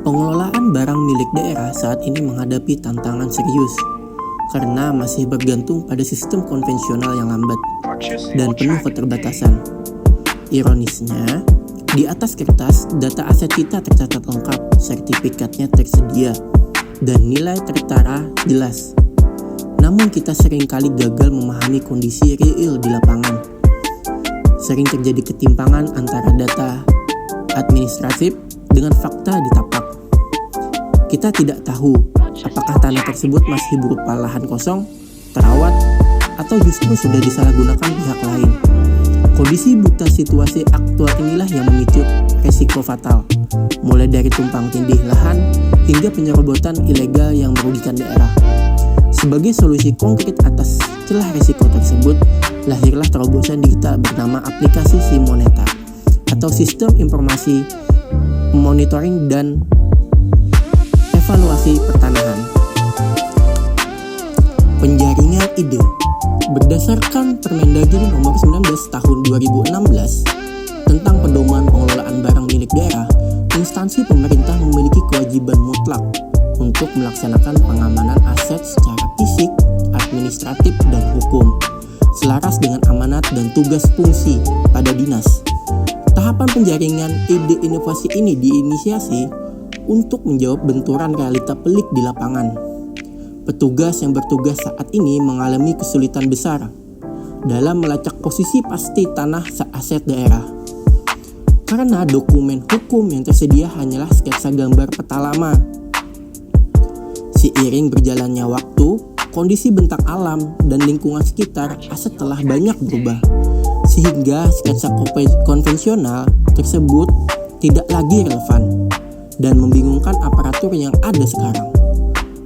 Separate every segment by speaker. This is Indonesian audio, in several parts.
Speaker 1: Pengelolaan barang milik daerah saat ini menghadapi tantangan serius karena masih bergantung pada sistem konvensional yang lambat dan penuh keterbatasan. Ironisnya, di atas kertas, data aset kita tercatat lengkap, sertifikatnya tersedia, dan nilai tertara jelas. Namun kita seringkali gagal memahami kondisi real di lapangan. Sering terjadi ketimpangan antara data administratif dengan fakta di tapak. Kita tidak tahu apakah tanah tersebut masih berupa lahan kosong, terawat, atau justru sudah disalahgunakan pihak lain. Kondisi buta situasi aktual inilah yang memicu resiko fatal, mulai dari tumpang tindih lahan hingga penyerobotan ilegal yang merugikan daerah. Sebagai solusi konkret atas celah resiko tersebut, lahirlah terobosan digital bernama aplikasi Simoneta atau Sistem Informasi Monitoring dan Evaluasi Pertanahan. Penjaringan ide. Berdasarkan Permendagri nomor 19 tahun 2016 tentang pedoman pengelolaan barang milik daerah, instansi pemerintah memiliki kewajiban mutlak untuk melaksanakan pengamanan aset secara fisik, administratif, dan hukum, selaras dengan amanat dan tugas fungsi pada dinas. Tahapan penjaringan ide inovasi ini diinisiasi untuk menjawab benturan realita pelik di lapangan. Petugas yang bertugas saat ini mengalami kesulitan besar dalam melacak posisi pasti tanah aset daerah. Karena dokumen hukum yang tersedia hanyalah sketsa gambar peta lama. Seiring berjalannya waktu, kondisi bentang alam dan lingkungan sekitar aset telah banyak berubah, sehingga sketsa konvensional tersebut tidak lagi relevan dan membingungkan aparatur yang ada sekarang.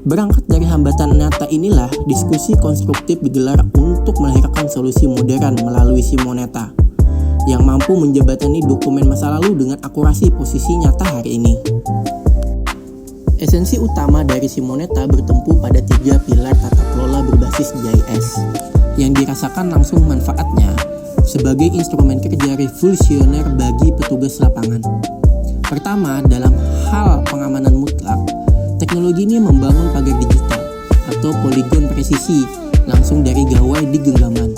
Speaker 1: Berangkat dari hambatan nyata inilah, diskusi konstruktif digelar untuk melahirkan solusi modern melalui Simoneta yang mampu menjembatani dokumen masa lalu dengan akurasi posisi nyata hari ini. Esensi utama dari Simoneta bertumpu pada 3 pilar tata kelola berbasis GIS yang dirasakan langsung manfaatnya sebagai instrumen kerja revolusioner bagi petugas lapangan. Pertama, dalam hal pengamanan mutlak, teknologi ini membangun pagar digital atau poligon presisi langsung dari gawai di genggaman,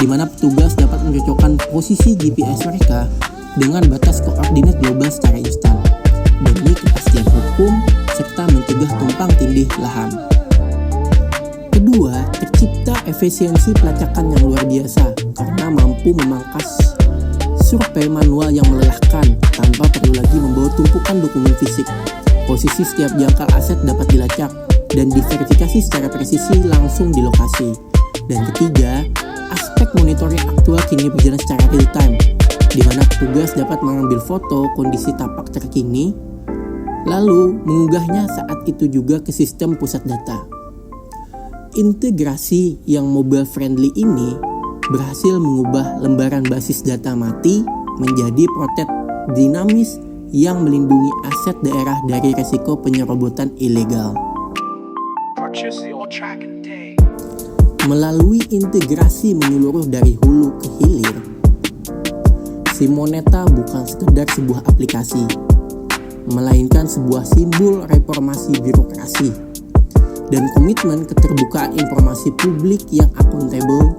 Speaker 1: di mana petugas dapat mencocokkan posisi GPS mereka dengan batas koordinat global secara instan, demi kepastian hukum serta mencegah tumpang tindih lahan. Kedua, tercipta efisiensi pelacakan yang luar biasa karena mampu memangkas survei manual yang melelahkan tanpa perlu lagi membawa tumpukan dokumen fisik. Posisi setiap jangkar aset dapat dilacak dan diverifikasi secara presisi langsung di lokasi. Dan ketiga, aspek monitoring aktual kini berjalan secara real time, di mana petugas dapat mengambil foto kondisi tapak terkini, lalu mengunggahnya saat itu juga ke sistem pusat data. Integrasi yang mobile friendly ini berhasil mengubah lembaran basis data mati menjadi protet dinamis yang melindungi aset daerah dari resiko penyerobotan ilegal. Melalui integrasi menyeluruh dari hulu ke hilir, Simoneta bukan sekedar sebuah aplikasi, melainkan sebuah simbol reformasi birokrasi dan komitmen keterbukaan informasi publik yang akuntabel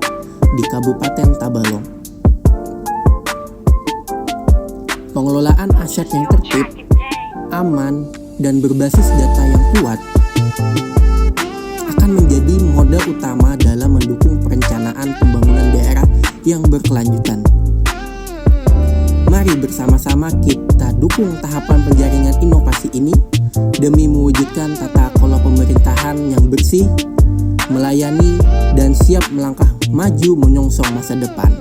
Speaker 1: di Kabupaten Tabalong. Pengelolaan aset yang tertib, aman, dan berbasis data yang kuat akan menjadi modal utama dalam mendukung perencanaan pembangunan daerah yang berkelanjutan. Mari bersama-sama kita dukung tahapan penjaringan inovasi ini demi mewujudkan tata kelola pemerintahan yang bersih, melayani, dan siap melangkah maju menyongsong masa depan.